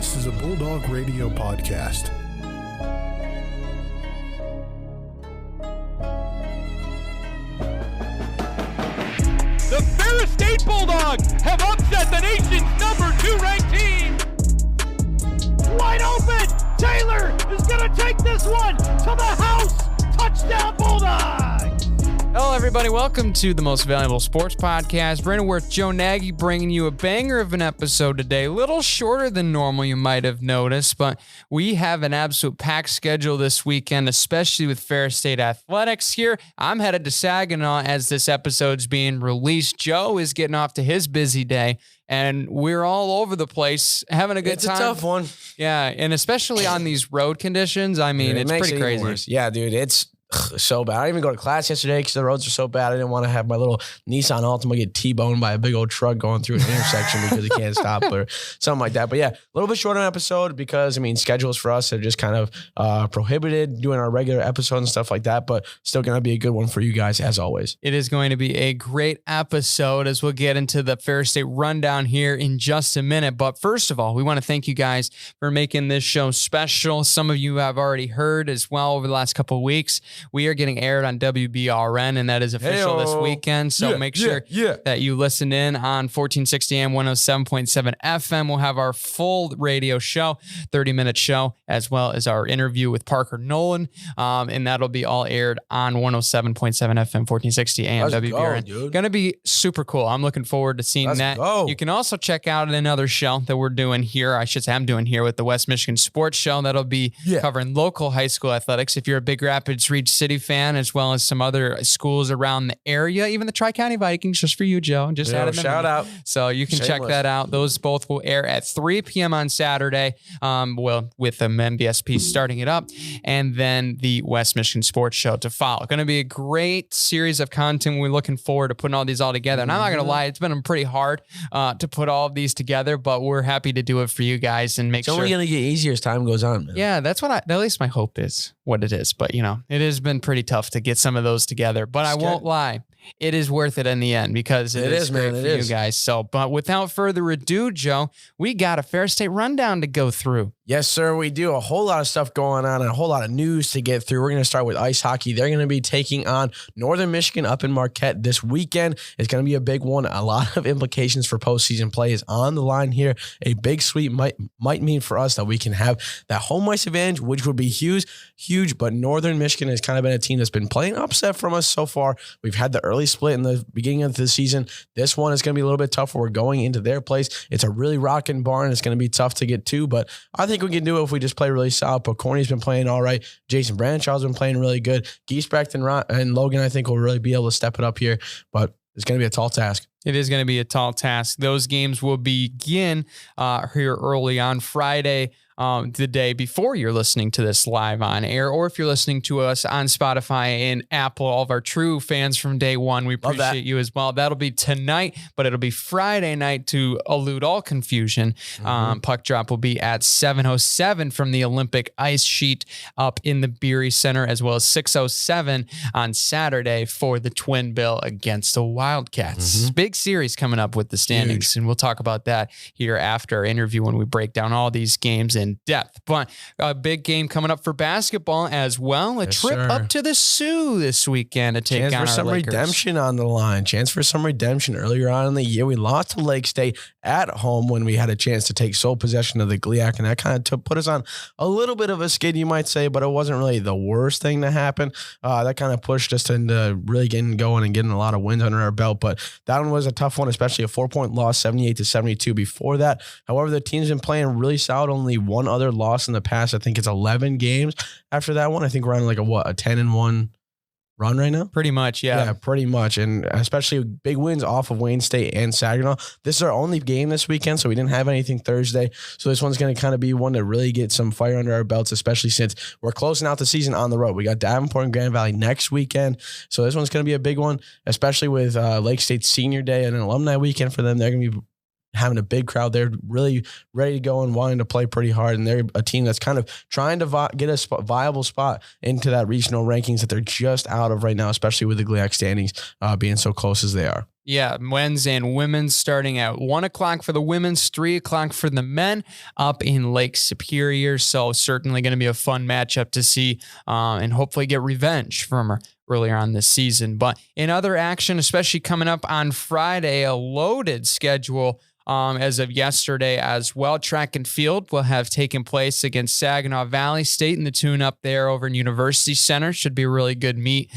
This is a Bulldog Radio podcast. The Ferris State Bulldogs have upset the nation's #2 ranked team. Wide open. Taylor is going to take this one to the house. Touchdown Bulldogs. Hello, everybody. Welcome to the Most Valuable Sports Podcast. Brandon Worth, Joe Nagy bringing you a banger of an episode today. A little shorter than normal, you might have noticed, but we have an absolute packed schedule this weekend, especially with Ferris State Athletics here. I'm headed to Saginaw as this episode's being released. Joe is getting off to his busy day, and we're all over the place having a good time. It's a tough one. Yeah, and especially on these road conditions, I mean, it's pretty crazy. Worse. Yeah, dude, it's so bad. I didn't even go to class yesterday because the roads are so bad. I didn't want to have my little Nissan Altima get T-boned by a big old truck going through an intersection because it can't stop or something like that. But yeah, a little bit shorter episode because, I mean, schedules for us are just kind of prohibited doing our regular episodes and stuff like that, but still going to be a good one for you guys as always. It is going to be a great episode as we'll get into the Ferris State rundown here in just a minute. But first of all, we want to thank you guys for making this show special. Some of you have already heard as well over the last couple of weeks. We are getting aired on WBRN, and that is official this weekend. So make sure that you listen in on 1460 AM, 107.7 FM. We'll have our full radio show, 30-minute show, as well as our interview with Parker Nolan. And that'll be all aired on 107.7 FM, 1460 AM, WBRN. Going to be super cool. I'm looking forward to seeing that. You can also check out another show that we're doing here. I should say I'm doing here with the West Michigan Sports Show. That'll be covering local high school athletics. If you're a big Rapids Reach City fan, as well as some other schools around the area, even the Tri-County Vikings, just for you, Joe. Just added them shout out. So you can check that out. Those both will air at 3 p.m. on Saturday. With the MVSP starting it up, and then the West Michigan Sports Show to follow. Going to be a great series of content. We're looking forward to putting all these all together. And I'm not going to lie, it's been pretty hard to put all of these together, but we're happy to do it for you guys and make sure. It's only going to get easier as time goes on, man. Yeah, that's what at least my hope is what it is. But, you know, it has been pretty tough to get some of those together, but I won't lie. It is worth it in the end because it is great for you guys. So, but without further ado, Joe, we got a Ferris State rundown to go through. Yes, sir. We do a whole lot of stuff going on and a whole lot of news to get through. We're going to start with ice hockey. They're going to be taking on Northern Michigan up in Marquette this weekend. It's going to be a big one. A lot of implications for postseason play is on the line here. A big sweep might mean for us that we can have that home ice advantage, which would be huge. But Northern Michigan has kind of been a team that's been playing upset from us so far. We've had the early split in the beginning of the season. This one is going to be a little bit tougher. We're going into their place. It's a really rocking barn. It's going to be tough to get to, but I think we can do it if we just play really solid. But Corny's been playing all right. Jason Branshaw's been playing really good. Giesbrecht and Logan, I think, will really be able to step it up here, but it's going to be a tall task. It is going to be a tall task. Those games will begin here early on Friday, the day before you're listening to this live on air, or if you're listening to us on Spotify and Apple, all of our true fans from day one, we appreciate you as well. That'll be tonight, but it'll be Friday night to elude all confusion. Puck drop will be at 7:07 from the Olympic ice sheet up in the Beery Center, as well as 6:07 on Saturday for the Twin Bill against the Wildcats. Big series coming up with the standings, and we'll talk about that here after our interview when we break down all these games in depth. But a big game coming up for basketball as well. A trip up to the Sioux this weekend to take on our Lakers. Chance for some redemption on the line. Chance for some redemption. Earlier on in the year, we lost to Lake State at home when we had a chance to take sole possession of the GLIAC, and that kind of put us on a little bit of a skid, you might say, but it wasn't really the worst thing to happen. That kind of pushed us into really getting going and getting a lot of wins under our belt, but that one was a tough one, especially a 4-point loss, 78-72 before that. However, the team's been playing really solid. Only one other loss in the past. I think it's 11 games after that one. I think we're on like a 10-1 run right now? Pretty much, yeah. Yeah, pretty much. And especially big wins off of Wayne State and Saginaw. This is our only game this weekend, so we didn't have anything Thursday. So this one's going to kind of be one to really get some fire under our belts, especially since we're closing out the season on the road. We got Davenport and Grand Valley next weekend. So this one's going to be a big one, especially with Lake State's senior day and an alumni weekend for them. They're going to be having a big crowd. They're really ready to go and wanting to play pretty hard. And they're a team that's kind of trying to get a viable spot into that regional rankings that they're just out of right now, especially with the GLIAC standings being so close as they are. Yeah, men's and women's starting at 1 o'clock for the women's, 3 o'clock for the men up in Lake Superior. So certainly going to be a fun matchup to see and hopefully get revenge from earlier on this season. But in other action, especially coming up on Friday, a loaded schedule as of yesterday as well. Track and field will have taken place against Saginaw Valley State in the tune-up there over in University Center. Should be a really good meet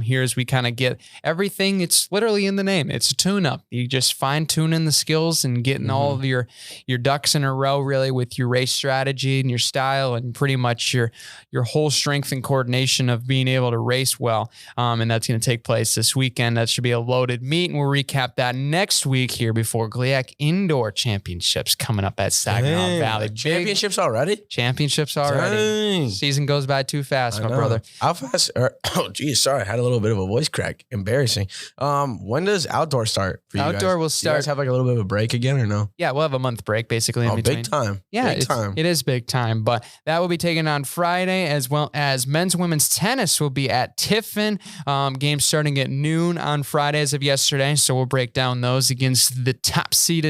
here as we kind of get everything. It's literally in the name. It's a tune-up. You just fine-tuning the skills and getting all of your ducks in a row really with your race strategy and your style and pretty much your whole strength and coordination of being able to race well. And that's going to take place this weekend. That should be a loaded meet, and we'll recap that next week here before GLIAC Indoor Championships coming up at Saginaw Valley. Championships already? Championships already. Dang. Season goes by too fast, my brother. How fast? Sorry. I had a little bit of a voice crack. Embarrassing. When does outdoor start for you guys? Outdoor will start. Do you guys have like a little bit of a break again or no? Yeah, we'll have a month break basically in between. Big time. Yeah, big time. It is big time. But that will be taken on Friday, as well as men's and women's tennis will be at Tiffin. Games starting at noon on Friday as of yesterday. So we'll break down those against the top-seeded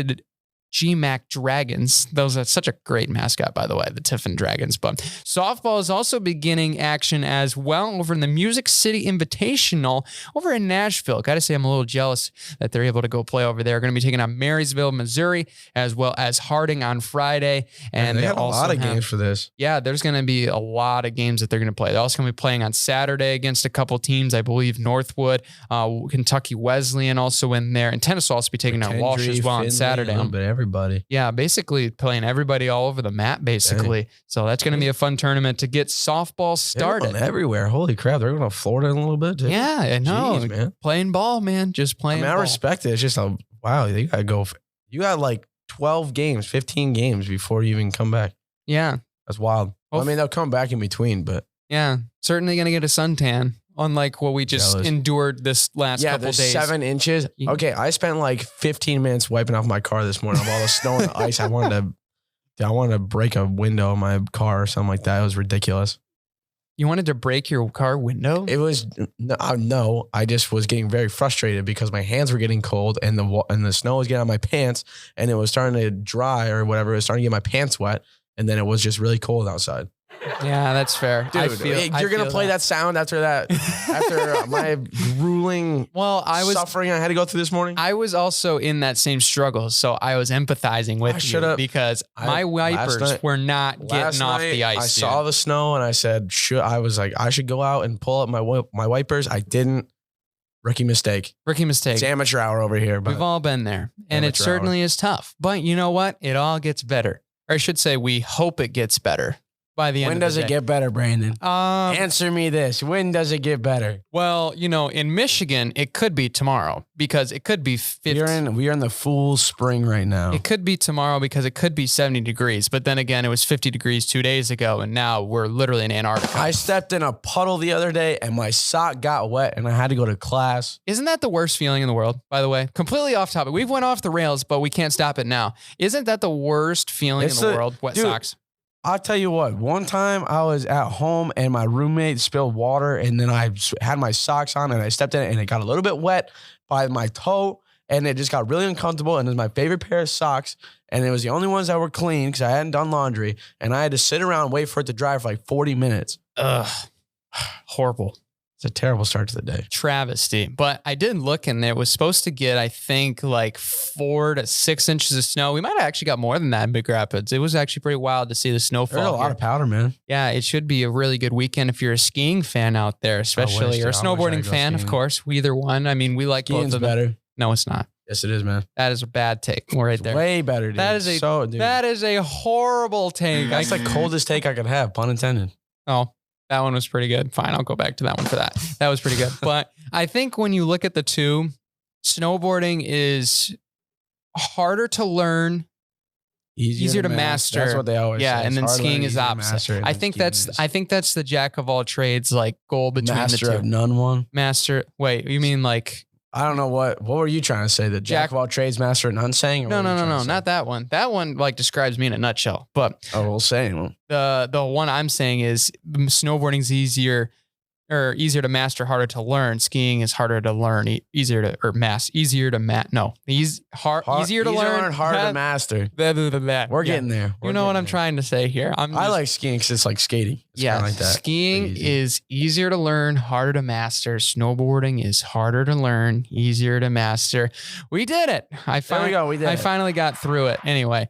GMAC Dragons. Those are such a great mascot, by the way, the Tiffin Dragons. But softball is also beginning action as well over in the Music City Invitational over in Nashville. Got to say, I'm a little jealous that they're able to go play over there. Going to be taking on Marysville, Missouri, as well as Harding on Friday. And they have a lot of games for this. Yeah, there's going to be a lot of games that they're going to play. They're also going to be playing on Saturday against a couple teams. I believe Northwood, Kentucky Wesleyan also in there. And tennis will also be taking on Walsh as well on Saturday. Everybody. Yeah, basically playing everybody all over the map, basically. Dang. So that's going to be a fun tournament to get softball started. They're going everywhere. Holy crap. They're going to Florida in a little bit, too. Yeah, I know. Jeez, man. Playing ball, man. Just playing ball. I respect it. It's just, wow, you got to go. You got like 12 games, 15 games before you even come back. Yeah. That's wild. Well, I mean, they'll come back in between, but. Yeah, certainly going to get a suntan. Unlike what we just endured this last couple days. 7 inches. Okay, I spent like 15 minutes wiping off my car this morning of all the snow and the ice. I wanted to break a window in my car or something like that. It was ridiculous. You wanted to break your car window? It was no. I just was getting very frustrated because my hands were getting cold and the snow was getting on my pants and it was starting to dry or whatever. It was starting to get my pants wet, and then it was just really cold outside. Yeah, that's fair. Dude, you're going to play that sound after that, after my grueling suffering I had to go through this morning? I was also in that same struggle, so I was empathizing with you because my wipers were not getting off the ice. I saw the snow and I said, I was like, I should go out and pull up my wipers. I didn't. Rookie mistake. It's amateur hour over here. But we've all been there, and it certainly is tough. But you know what? It all gets better. Or I should say we hope it gets better. By the end when does it get better, Brandon? Answer me this. When does it get better? Well, in Michigan, it could be tomorrow because it could be 50. We are in the full spring right now. It could be tomorrow because it could be 70 degrees. But then again, it was 50 degrees 2 days ago, and now we're literally in Antarctica. I stepped in a puddle the other day, and my sock got wet, and I had to go to class. Isn't that the worst feeling in the world, by the way? Completely off topic. We've went off the rails, but we can't stop it now. Isn't that the worst feeling in the world? Wet socks. I'll tell you what, one time I was at home and my roommate spilled water and then I had my socks on and I stepped in it and it got a little bit wet by my toe and it just got really uncomfortable and it was my favorite pair of socks and it was the only ones that were clean because I hadn't done laundry and I had to sit around and wait for it to dry for like 40 minutes. Ugh, horrible. It's a terrible start to the day. Travesty. But I did look and it was supposed to get, I think, like 4 to 6 inches of snow. We might have actually got more than that in Big Rapids. It was actually pretty wild to see the snowfall. There's a lot of powder, man. Yeah, it should be a really good weekend if you're a skiing fan out there, especially, or a snowboarding fan, of course. Either one. I mean, we like Skiing's both of them. Better. No, it's not. Yes, it is, man. That is a bad take. We're right there. Way better, dude. That is a horrible take. That's the coldest take I could have, pun intended. Oh. That one was pretty good. Fine, I'll go back to that one for that. That was pretty good. But I think when you look at the two, snowboarding is harder to learn, easier to master. That's what they always say. Yeah, and then skiing is opposite. I think that's the jack of all trades, like goal between the two. Master of none one. Wait, you mean like? I don't know what were you trying to say? The jack of all trades, master of none saying? No, not that one. That one like describes me in a nutshell. But we'll say the one I'm saying is snowboarding's easier easier to master, harder to learn. Skiing is harder to learn, easier to learn, harder to master. We're getting there. You know what I'm trying to say here. I like skiing because it's like skating. It's yeah, like that. Skiing is easier to learn, harder to master. Snowboarding is harder to learn, easier to master. We did it. There we go. We did I finally got through it. Anyway,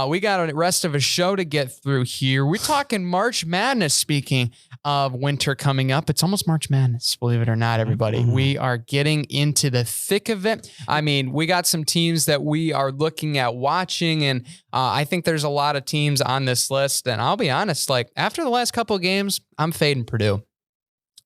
we got the rest of a show to get through here. We're talking March Madness. Speaking of winter coming up, it's almost March Madness, believe it or not, everybody. We are getting into the thick of it. I mean, we got some teams that we are looking at watching, and I think there's a lot of teams on this list. And I'll be honest, like after the last couple of games, I'm fading Purdue.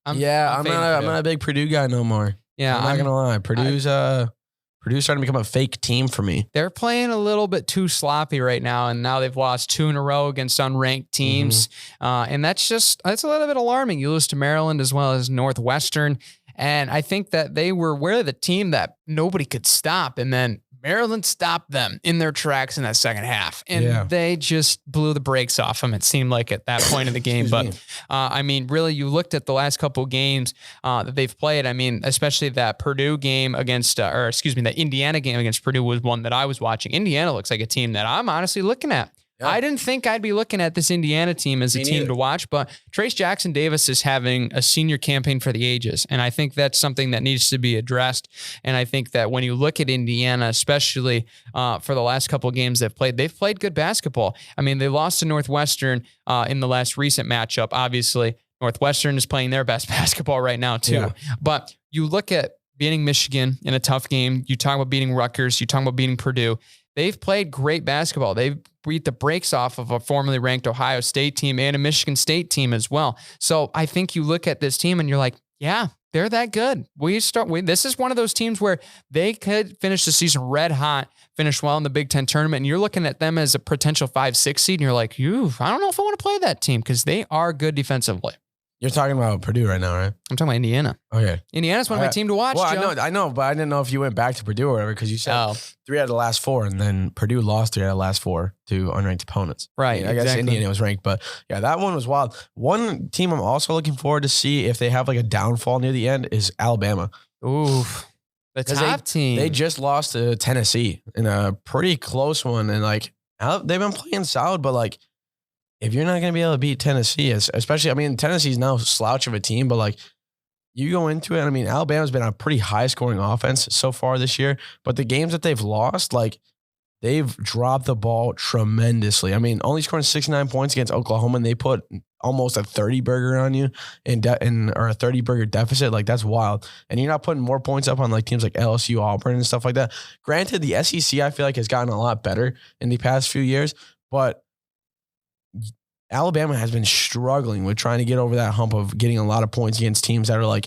I'm not a big Purdue guy no more. Yeah, I'm not gonna lie. Purdue's starting to become a fake team for me. They're playing a little bit too sloppy right now, and now they've lost 2 in a row against unranked teams. And that's a little bit alarming. You lose to Maryland as well as Northwestern. And I think that we're the team that nobody could stop. And then Maryland stopped them in their tracks in that second half. And they just blew the brakes off them, it seemed like, at that point in the game. But, I mean, really, you looked at the last couple of games that they've played. I mean, especially that Purdue game the Indiana game against Purdue was one that I was watching. Indiana looks like a team that I'm honestly looking at. Yeah. I didn't think I'd be looking at this Indiana team as a team to watch, but Trace Jackson Davis is having a senior campaign for the ages. And I think that's something that needs to be addressed. And I think that when you look at Indiana, especially for the last couple of games they've played good basketball. I mean, they lost to Northwestern in the last recent matchup. Obviously, Northwestern is playing their best basketball right now too. Yeah. But you look at beating Michigan in a tough game. You talk about beating Rutgers. You talk about beating Purdue. They've played great basketball. They've beat the brakes off of a formerly ranked Ohio State team and a Michigan State team as well. So I think you look at this team and you're like, yeah, they're that good. This is one of those teams where they could finish the season red hot, finish well in the Big Ten tournament, and you're looking at them as a potential 5-6 seed, and you're like, I don't know if I want to play that team because they are good defensively. You're talking about Purdue right now, right? I'm talking about Indiana. Okay. Indiana's one of my team to watch, Joe. I know, but I didn't know if you went back to Purdue or whatever because you said 3 out of the last 4, and then Purdue lost 3 out of the last 4 to unranked opponents. Right. I guess Indiana was ranked, but yeah, that one was wild. One team I'm also looking forward to see if they have like a downfall near the end is Alabama. Oof. The top team. They just lost to Tennessee in a pretty close one, and like they've been playing solid, but like, if you're not going to be able to beat Tennessee, especially, I mean, Tennessee's now a slouch of a team, but like you go into it, I mean, Alabama's been a pretty high scoring offense so far this year, but the games that they've lost, like they've dropped the ball tremendously. I mean, only scoring 69 points against Oklahoma, and they put almost a 30 burger on you or a 30 burger deficit. Like that's wild. And you're not putting more points up on like teams like LSU, Auburn and stuff like that. Granted, the SEC, I feel like has gotten a lot better in the past few years, but Alabama has been struggling with trying to get over that hump of getting a lot of points against teams that are like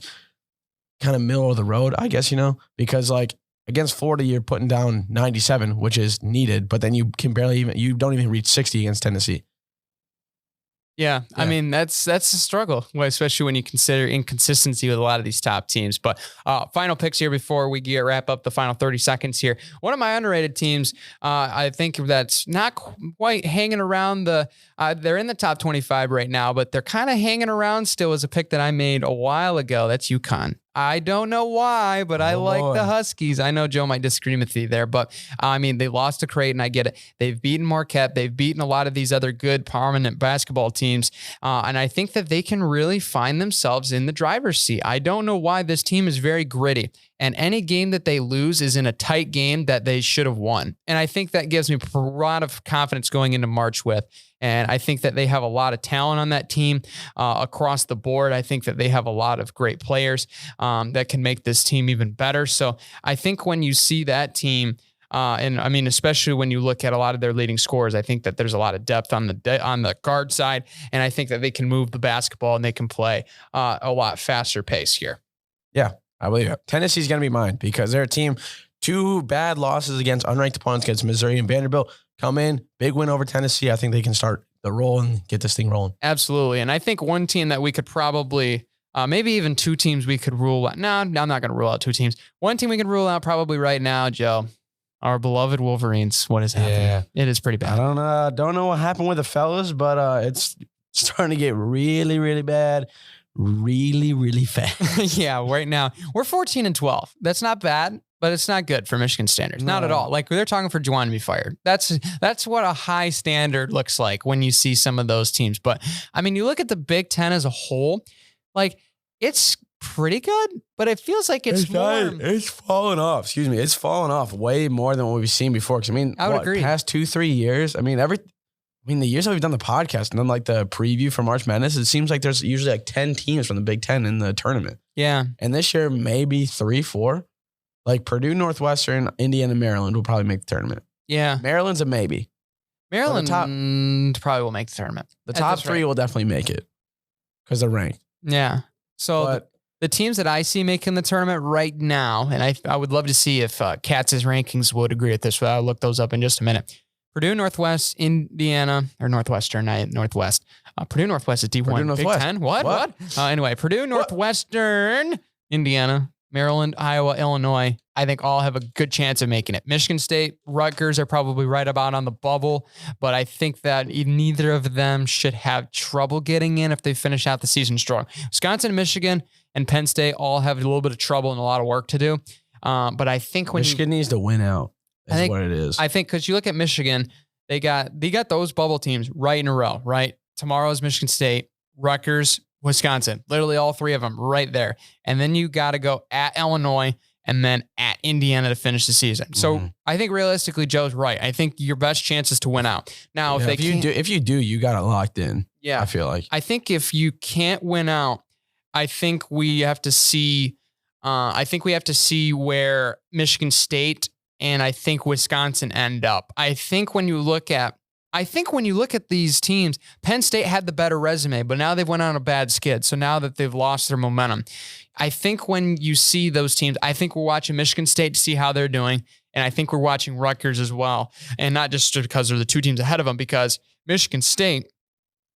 kind of middle of the road, I guess, because like against Florida, you're putting down 97, which is needed, but then you don't even reach 60 against Tennessee. Yeah, I mean, that's a struggle, especially when you consider inconsistency with a lot of these top teams. But final picks here before we wrap up the final 30 seconds here. One of my underrated teams, I think that's not quite hanging around they're in the top 25 right now, but they're kind of hanging around still as a pick that I made a while ago. That's UConn. I don't know why, but I like the Huskies. I know Joe might disagree with me there, but I mean, they lost to Creighton. I get it. They've beaten Marquette. They've beaten a lot of these other good, prominent basketball teams. And I think that they can really find themselves in the driver's seat. I don't know why. This team is very gritty. And any game that they lose is in a tight game that they should have won. And I think that gives me a lot of confidence going into March with. And I think that they have a lot of talent on that team across the board. I think that they have a lot of great players that can make this team even better. So I think when you see that team, and I mean, especially when you look at a lot of their leading scorers, I think that there's a lot of depth on the guard side. And I think that they can move the basketball and they can play a lot faster pace here. Yeah. I believe it. Tennessee's going to be mine because they're a team, 2 bad losses against unranked opponents against Missouri and Vanderbilt. Come in, big win over Tennessee. I think they can start the roll and get this thing rolling. Absolutely. And I think one team that we could probably, maybe even 2 teams we could rule out. No, I'm not going to rule out 2 teams. One team we can rule out probably right now, Joe. Our beloved Wolverines. What is happening? Yeah. It is pretty bad. I don't know what happened with the fellas, but it's starting to get really, really bad. really, really fast. Yeah, right now we're 14-12. That's not bad, but it's not good for Michigan standards. Not at all. Like they're talking for Juwan to be fired. That's what a high standard looks like when you see some of those teams. But I mean, you look at the Big Ten as a whole, like it's pretty good, but it feels like it's fallen off. Excuse me. It's fallen off way more than what we've seen before. Because I mean, I would agree. Past 2-3 years, I mean, the years that we've done the podcast and then like the preview for March Madness, it seems like there's usually like 10 teams from the Big Ten in the tournament. Yeah. And this year, maybe 3-4. Like Purdue, Northwestern, Indiana, Maryland will probably make the tournament. Yeah. Maryland's a maybe. Maryland probably will make the tournament. The top three will definitely make it because they're ranked. Yeah. So the teams that I see making the tournament right now, and I would love to see if Katz's rankings would agree with this, but I'll look those up in just a minute. Purdue, Northwest, Indiana, or Northwestern, Northwest. Purdue, Northwest is D1. Big Ten? What? Anyway, Purdue, Northwestern, Indiana, Maryland, Iowa, Illinois, I think all have a good chance of making it. Michigan State, Rutgers are probably right about on the bubble, but I think that neither of them should have trouble getting in if they finish out the season strong. Wisconsin, Michigan, and Penn State all have a little bit of trouble and a lot of work to do. But I think when Michigan needs to win out, is what it is. I think because you look at Michigan, they got those bubble teams right in a row, right? Tomorrow's Michigan State, Rutgers, Wisconsin, literally all three of them right there. And then you got to go at Illinois and then at Indiana to finish the season. So I think realistically, Joe's right. I think your best chance is to win out. Now, if you do, you got it locked in. Yeah. I feel like. I think if you can't win out, I think we have to see where Michigan State and I think Wisconsin end up. I think when you look at these teams, Penn State had the better resume, but now they've went on a bad skid. So now that they've lost their momentum, I think when you see those teams, I think we're watching Michigan State to see how they're doing. And I think we're watching Rutgers as well. And not just because they're the two teams ahead of them, because Michigan State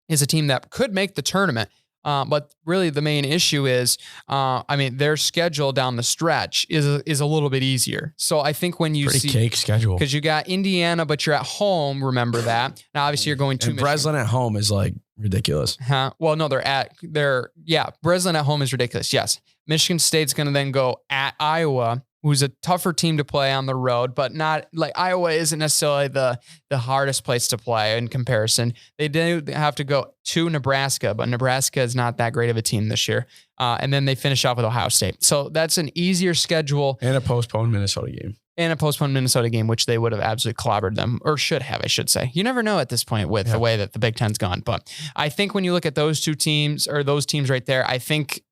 is a team that could make the tournament. But really the main issue is, their schedule down the stretch is a little bit easier. So I think when you see cake schedule, because you got Indiana, but you're at home. Remember that. Now, obviously you're going to Breslin at home is like ridiculous. Well, no, Breslin at home is ridiculous. Yes. Michigan State's going to then go at Iowa, who's a tougher team to play on the road, but not like Iowa isn't necessarily the hardest place to play in comparison. They do have to go to Nebraska, but Nebraska is not that great of a team this year. And then they finish off with Ohio State. So that's an easier schedule. And a postponed Minnesota game. Which they would have absolutely clobbered them, or should have, I should say. You never know at this point with the way that the Big Ten's gone. But I think when you look at those two teams, or those teams right there, I think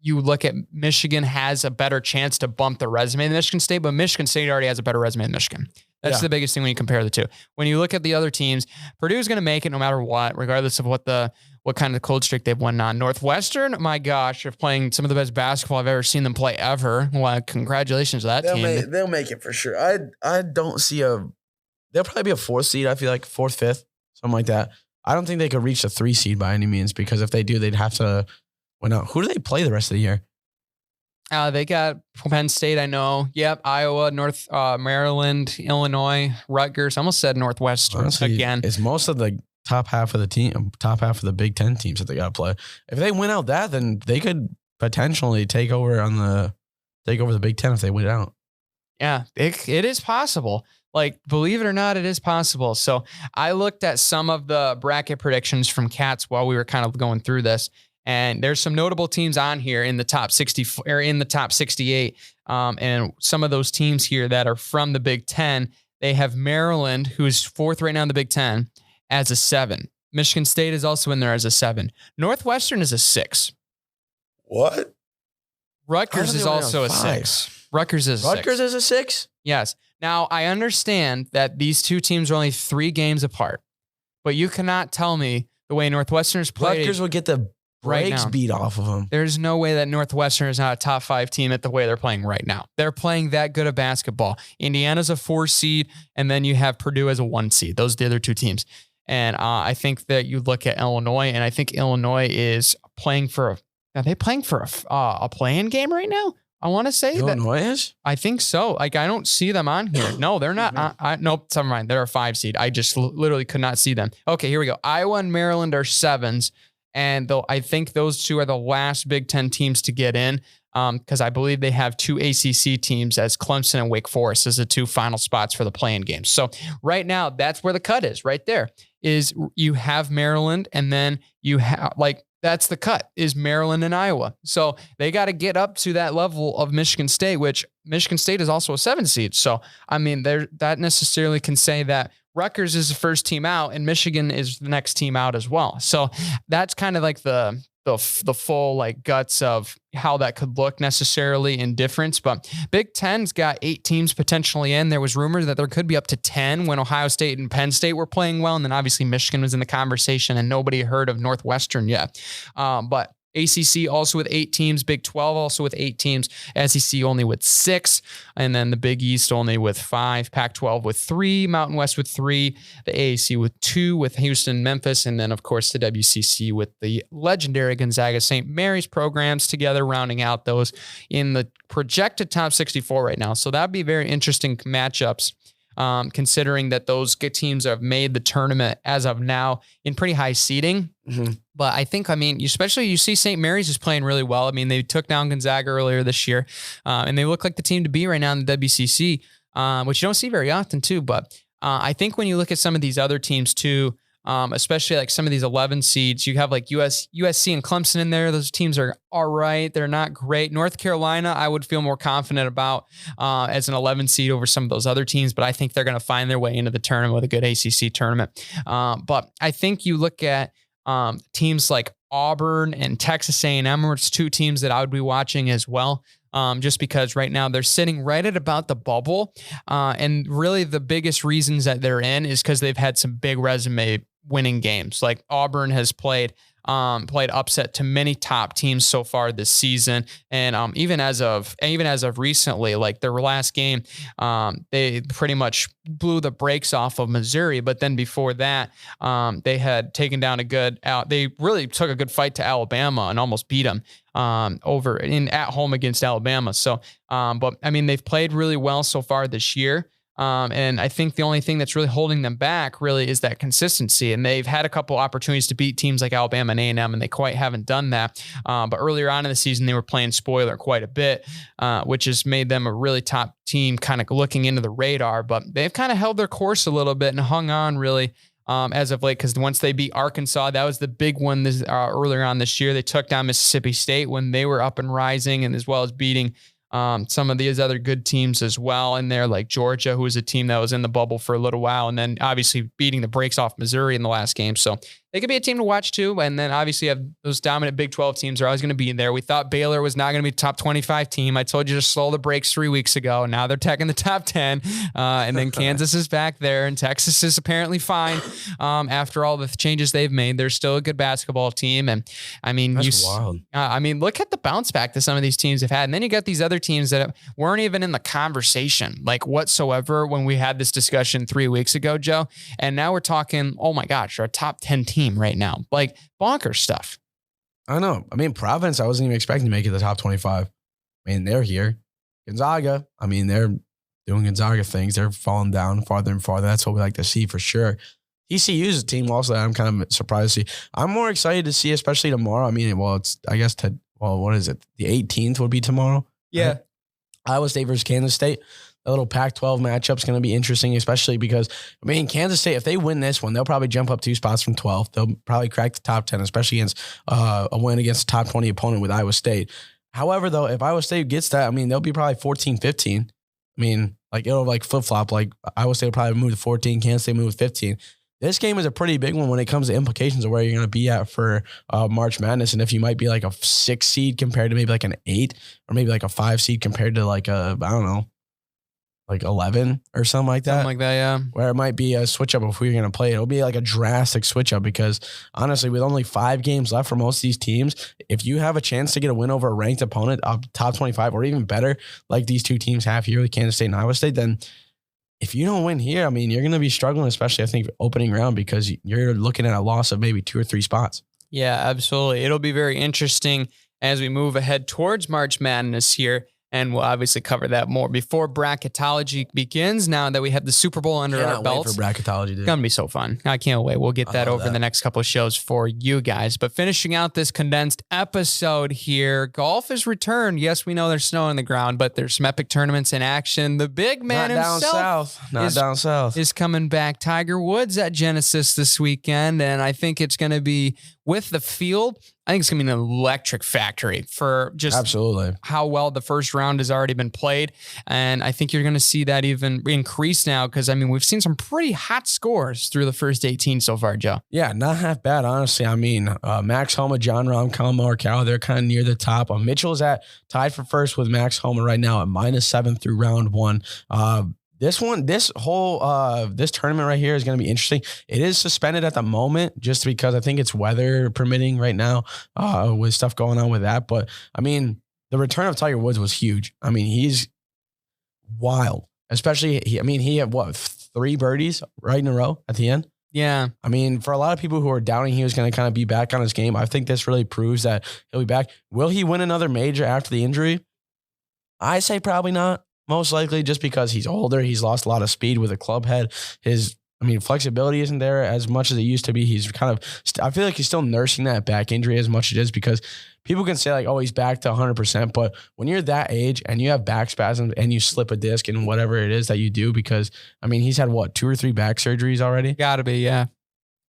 you look at Michigan has a better chance to bump the resume than Michigan State, but Michigan State already has a better resume than Michigan. That's the biggest thing when you compare the two. When you look at the other teams, Purdue's going to make it no matter what, regardless of what kind of cold streak they've won on. Northwestern, my gosh, they're playing some of the best basketball I've ever seen them play ever. Well, congratulations to that team. They'll make it for sure. I don't see they'll probably be a 4th seed. I feel like 4th, 5th, something like that. I don't think they could reach a 3 seed by any means, because if they do, they'd have to win out. Who do they play the rest of the year? They got Penn State, I know. Yep, Iowa, Maryland, Illinois, Rutgers. I almost said Northwestern. Honestly, again. It's most of the top half of the Big Ten teams that they got to play. If they win out that, then they could potentially take over the Big Ten if they win out. Yeah, it is possible. Like, believe it or not, it is possible. So I looked at some of the bracket predictions from Cats while we were kind of going through this. And there's some notable teams on here in the top 60 or in the top 68. And some of those teams here that are from the Big Ten, they have Maryland, who's 4th right now in the Big Ten, as a 7. Michigan State is also in there as a 7. Northwestern is a 6. What? Rutgers is also a 6. Rutgers is a 6? Yes. Now, I understand that these two teams are only 3 games apart, but you cannot tell me the way Northwestern's played. Rutgers will get the breaks beat off of them. There's no way that Northwestern is not a top 5 team at the way they're playing right now. They're playing that good of basketball. Indiana's a 4 seed, and then you have Purdue as a 1 seed. Those are the other 2 teams. And I think that you look at Illinois, and I think Illinois is playing for are they playing for a play-in game right now? I want to say Illinois is? I think so. Like, I don't see them on here. No, they're not. Nope, never mind. They're a 5 seed. I just literally could not see them. Okay, here we go. Iowa and Maryland are 7s. And though I think those two are the last Big Ten teams to get in, because I believe they have two ACC teams as Clemson and Wake Forest as the two final spots for the play-in games. So right now, that's where the cut is. Right there is you have Maryland, and then you have that's the cut is Maryland and Iowa. So they got to get up to that level of Michigan State, which Michigan State is also a 7 seed. So I mean, that necessarily can say that Rutgers is the first team out and Michigan is the next team out as well. So that's kind of like the full like guts of how that could look necessarily in difference. But Big Ten's got 8 teams potentially in. There was rumors that there could be up to 10 when Ohio State and Penn State were playing well. And then obviously Michigan was in the conversation and nobody heard of Northwestern yet. But ACC also with 8 teams, Big 12 also with 8 teams, SEC only with 6, and then the Big East only with 5, Pac-12 with 3, Mountain West with 3, the AAC with 2 with Houston, Memphis, and then of course the WCC with the legendary Gonzaga St. Mary's programs together, rounding out those in the projected top 64 right now. So that'd be very interesting matchups. Considering that those good teams have made the tournament as of now in pretty high seeding. Mm-hmm. But I think, especially you see St. Mary's is playing really well. I mean, they took down Gonzaga earlier this year, and they look like the team to be right now in the WCC, which you don't see very often too. But I think when you look at some of these other teams too, especially like some of these 11 seeds, you have like USC and Clemson in there. Those teams are all right. They're not great. North Carolina, I would feel more confident about as an 11 seed over some of those other teams, but I think they're going to find their way into the tournament with a good ACC tournament. But I think you look at teams like Auburn and Texas A&M, which 2 teams that I would be watching as well. Just because right now they're sitting right at about the bubble. And really the biggest reasons that they're in is because they've had some big resume winning games. Like Auburn has played upset to many top teams so far this season. And even as of recently, like their last game, they pretty much blew the brakes off of Missouri. But then before that, they had taken down they really took a good fight to Alabama and almost beat them at home against Alabama. So, but I mean, they've played really well so far this year. And I think the only thing that's really holding them back really is that consistency. And they've had a couple opportunities to beat teams like Alabama and A&M, and they quite haven't done that. But earlier on in the season, they were playing spoiler quite a bit, which has made them a really top team kind of looking into the radar. But they've kind of held their course a little bit and hung on really as of late, because once they beat Arkansas, that was the big one earlier on this year. They took down Mississippi State when they were up and rising, and as well as beating some of these other good teams as well in there, like Georgia, who was a team that was in the bubble for a little while, and then obviously beating the brakes off Missouri in the last game. So they could be a team to watch too. And then obviously have those dominant Big 12 teams are always going to be in there. We thought Baylor was not going to be top 25 team. I told you to slow the brakes 3 weeks ago. Now they're taking the top 10. And then Kansas is back there, and Texas is apparently fine. After all the changes they've made, they're still a good basketball team. And I mean, that's wild. Look at the bounce back that some of these teams have had. And then you got these other teams that weren't even in the conversation, like whatsoever, when we had this discussion 3 weeks ago, Joe. And now we're talking, oh my gosh, our top 10 team right now, like bonkers stuff. I know. I mean, Providence, I wasn't even expecting to make it the top 25. I mean, they're here. Gonzaga, I mean, they're doing Gonzaga things. They're falling down farther and farther. That's what we like to see for sure. TCU is a team also that I'm kind of surprised to see. I'm more excited to see, especially tomorrow. I mean, what is it? The 18th would be tomorrow. Yeah. Right? Iowa State versus Kansas State. A little Pac-12 matchup is going to be interesting, especially because, I mean, Kansas State, if they win this one, they'll probably jump up 2 spots from 12th. They'll probably crack the top 10, especially against a win against a top 20 opponent with Iowa State. However, though, if Iowa State gets that, I mean, they'll be probably 14, 15. I mean, like it'll like flip-flop. Like Iowa State will probably move to 14, Kansas State move to 15. This game is a pretty big one when it comes to implications of where you're going to be at for March Madness, and if you might be like a 6 seed compared to maybe like an 8, or maybe like a 5 seed compared to like a, I don't know, like 11 or something like that. Something like that, yeah. Where it might be a switch up if we were going to play it. It'll be like a drastic switch up because honestly, with only 5 games left for most of these teams, if you have a chance to get a win over a ranked opponent up top 25 or even better, like these 2 teams have here with Kansas State and Iowa State, then if you don't win here, I mean, you're going to be struggling, especially I think opening round, because you're looking at a loss of maybe 2 or 3 spots. Yeah, absolutely. It'll be very interesting as we move ahead towards March Madness here. And we'll obviously cover that more before bracketology begins. Now that we have the Super Bowl under our belts, for bracketology, dude. It's going to be so fun. I can't wait. We'll get that over the next couple of shows for you guys. But finishing out this condensed episode here, golf has returned. Yes, we know there's snow on the ground, but there's some epic tournaments in action. The big man himself down south is coming back. Tiger Woods at Genesis this weekend, and I think it's going to be with the field. I think it's going to be an electric factory for just absolutely how well the first round has already been played. And I think you're going to see that even increase now because, I mean, we've seen some pretty hot scores through the first 18 so far, Joe. Yeah, not half bad, honestly. I mean, Max Homa, John Rahm, Colin Morikawa, they're kind of near the top. Mitchell's tied for first with Max Homa right now at -7 through round one. This tournament right here is going to be interesting. It is suspended at the moment just because I think it's weather permitting right now with stuff going on with that. But I mean, the return of Tiger Woods was huge. I mean, he's wild, especially he had 3 birdies right in a row at the end. Yeah. I mean, for a lot of people who are doubting he was going to kind of be back on his game, I think this really proves that he'll be back. Will he win another major after the injury? I say probably not. Most likely just because he's older. He's lost a lot of speed with a club head. Flexibility isn't there as much as it used to be. He's kind of, I feel like he's still nursing that back injury as much as it is because people can say like, oh, he's back to 100%. But when you're that age and you have back spasms and you slip a disc and whatever it is that you do, because I mean, he's had 2 or 3 back surgeries already. Gotta be, yeah.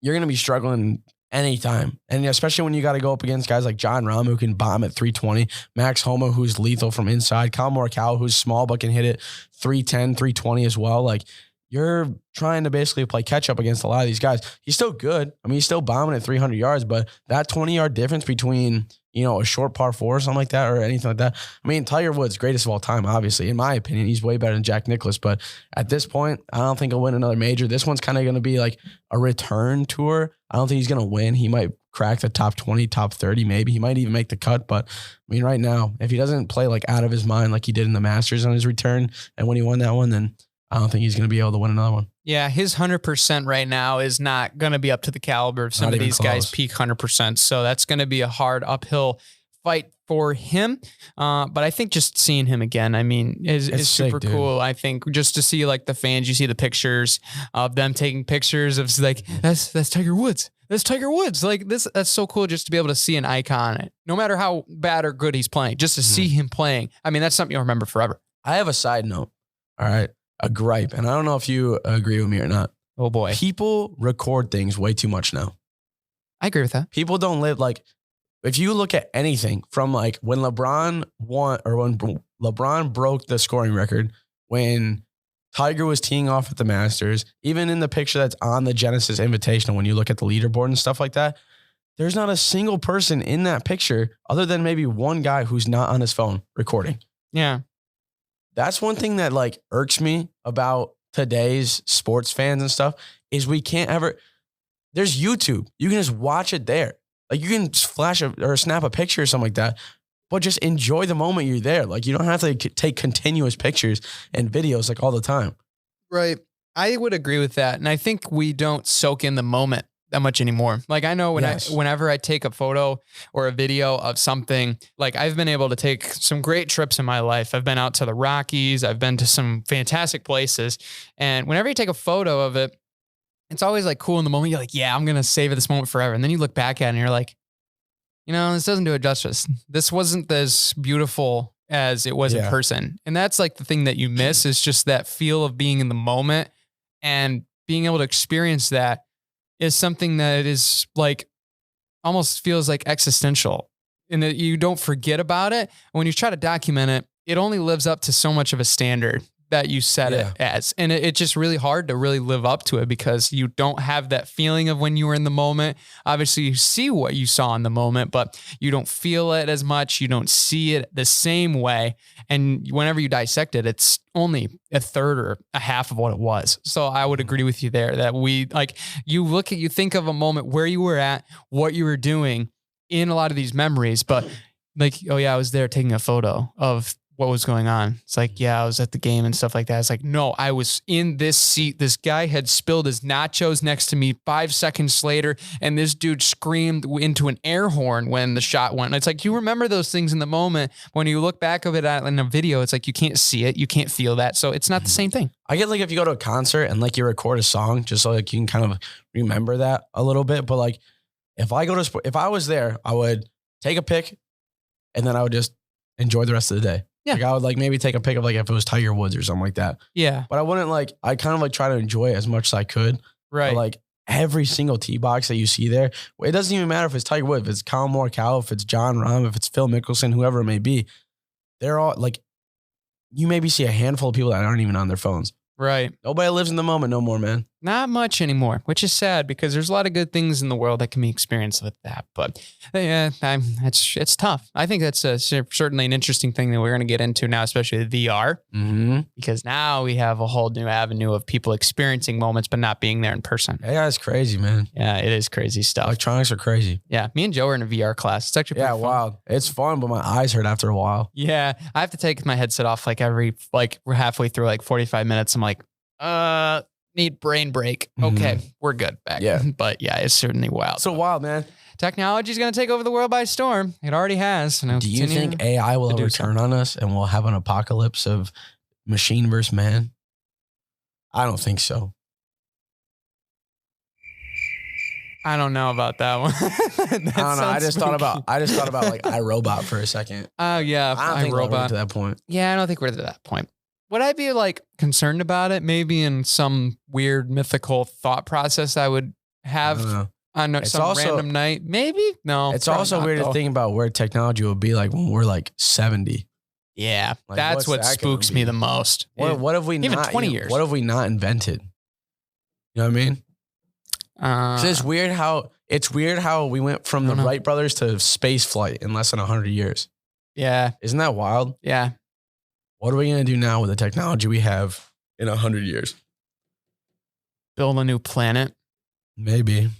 You're going to be struggling anytime. And especially when you got to go up against guys like John Rahm, who can bomb at 320, Max Homa, who's lethal from inside, Colin Morikawa, who's small but can hit it 310, 320 as well. Like, you're trying to basically play catch up against a lot of these guys. He's still good. I mean, he's still bombing at 300 yards, but that 20-yard difference between, a short par 4 or something like that or anything like that. I mean, Tiger Woods, greatest of all time, obviously. In my opinion, he's way better than Jack Nicklaus. But at this point, I don't think he'll win another major. This one's kind of going to be like a return tour. I don't think he's going to win. He might crack the top 20, top 30 maybe. He might even make the cut. But, I mean, right now, if he doesn't play like out of his mind like he did in the Masters on his return and when he won that one, then I don't think he's going to be able to win another one. Yeah, his 100% right now is not going to be up to the caliber of some of these guys' peak 100%. So that's going to be a hard uphill fight for him. But I think just seeing him again, I mean, is super sick, cool. I think just to see like the fans, you see the pictures of them taking pictures of like, that's Tiger Woods. That's Tiger Woods. Like this, that's so cool just to be able to see an icon, no matter how bad or good he's playing, just to see him playing. I mean, that's something you'll remember forever. I have a side note. All right. A gripe. And I don't know if you agree with me or not. Oh boy. People record things way too much now. I agree with that. People don't live like, if you look at anything from like when LeBron won or when LeBron broke the scoring record, when Tiger was teeing off at the Masters, even in the picture that's on the Genesis Invitational, when you look at the leaderboard and stuff like that, there's not a single person in that picture other than maybe one guy who's not on his phone recording. Yeah. That's one thing that like irks me about today's sports fans and stuff is we can't ever, there's YouTube. You can just watch it there. Like you can flash or snap a picture or something like that, but just enjoy the moment you're there. Like you don't have to take continuous pictures and videos like all the time. Right. I would agree with that. And I think we don't soak in the moment that much anymore. Like I know whenever I take a photo or a video of something, like I've been able to take some great trips in my life. I've been out to the Rockies. I've been to some fantastic places. And whenever you take a photo of it, it's always like cool in the moment. You're like, yeah, I'm going to savor this moment forever. And then you look back at it and you're like, this doesn't do it justice. This wasn't as beautiful as it was in person. And that's like the thing that you miss is just that feel of being in the moment and being able to experience that is something that is like, almost feels like existential and that you don't forget about it. When you try to document it, it only lives up to so much of a standard that you set it as. And it's just really hard to really live up to it because you don't have that feeling of when you were in the moment. Obviously you see what you saw in the moment, but you don't feel it as much. You don't see it the same way. And whenever you dissect it, it's only a third or a half of what it was. So I would agree with you there that you think of a moment where you were at, what you were doing in a lot of these memories, but like, oh yeah, I was there taking a photo of what was going on? It's like, yeah, I was at the game and stuff like that. It's like, no, I was in this seat. This guy had spilled his nachos next to me 5 seconds later, and this dude screamed into an air horn when the shot went. And it's like, you remember those things in the moment. When you look back of it in a video, it's like, you can't see it. You can't feel that. So it's not the same thing. I get like if you go to a concert and like you record a song, just so like you can kind of remember that a little bit. But like if I was there, I would take a pic and then I would just enjoy the rest of the day. Yeah. Like I would like maybe take a pic of like if it was Tiger Woods or something like that. Yeah. But I wouldn't like, I kind of like try to enjoy it as much as I could. Right. But like every single tee box that you see there, it doesn't even matter if it's Tiger Woods, if it's Colin Morikawa, if it's John Rahm, if it's Phil Mickelson, whoever it may be. They're all like, you maybe see a handful of people that aren't even on their phones. Right. Nobody lives in the moment no more, man. Not much anymore, which is sad because there's a lot of good things in the world that can be experienced with that. But yeah, it's tough. I think that's certainly an interesting thing that we're going to get into now, especially the VR, because now we have a whole new avenue of people experiencing moments but not being there in person. Yeah, it's crazy, man. Yeah, it is crazy stuff. Electronics are crazy. Yeah, me and Joe are in a VR class. It's actually pretty fun. Wild. It's fun, but my eyes hurt after a while. Yeah, I have to take my headset off we're halfway through 45 minutes. I'm like, need brain break. Okay, we're good back. Yeah. But yeah, it's certainly wild. So wild, man. Technology is going to take over the world by storm. It already has. Do you think AI will ever turn on us and we'll have an apocalypse of machine versus man? I don't think so. I don't know about that one. I don't know. I just thought about like iRobot for a second. Oh yeah, I don't think we're iRobot. to that point. Yeah, I don't think we're to that point. Would I be like concerned about it? Maybe in some weird mythical thought process I would have on some random night. Maybe? No. It's also weird to think about where technology will be like when we're like 70. Yeah. Like, that's what spooks me the most. What have we even not 20 years? What have we not invented? You know what I mean? So it's weird how we went from the Wright brothers to space flight in less than 100 years. Yeah. Isn't that wild? Yeah. What are we going to do now with the technology we have in 100 years? Build a new planet? Maybe.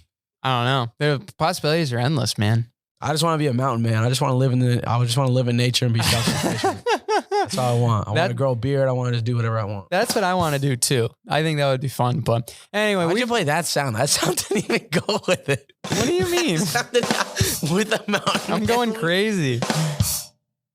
I don't know. The possibilities are endless, man. I just want to be a mountain man. I just want to live in nature and be self-sufficient. That's all I want. I want to grow a beard. I want to do whatever I want. That's what I want to do too. I think that would be fun. But anyway, why'd you play that sound? That sound didn't even go with it. What do you mean? With a mountain. I'm going crazy.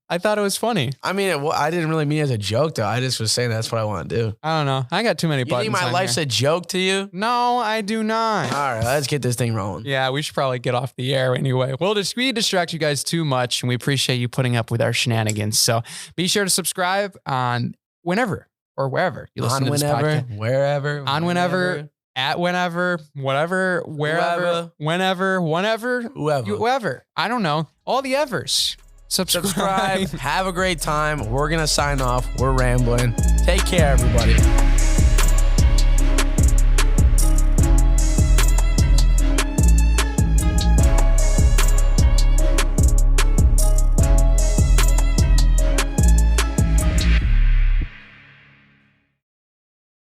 I thought it was funny. I mean, I didn't really mean it as a joke, though. I just was saying that's what I want to do. I don't know. I got too many buttons. You think my life's a joke to you? No, I do not. All right, let's get this thing rolling. Yeah, we should probably get off the air anyway. We distract you guys too much, and we appreciate you putting up with our shenanigans. So be sure to subscribe on whenever or wherever you listen to this podcast. Wherever. On whenever. At whenever, whatever, wherever, whenever, whoever. I don't know. All the evers. Subscribe. Have a great time. We're going to sign off. We're rambling. Take care, everybody.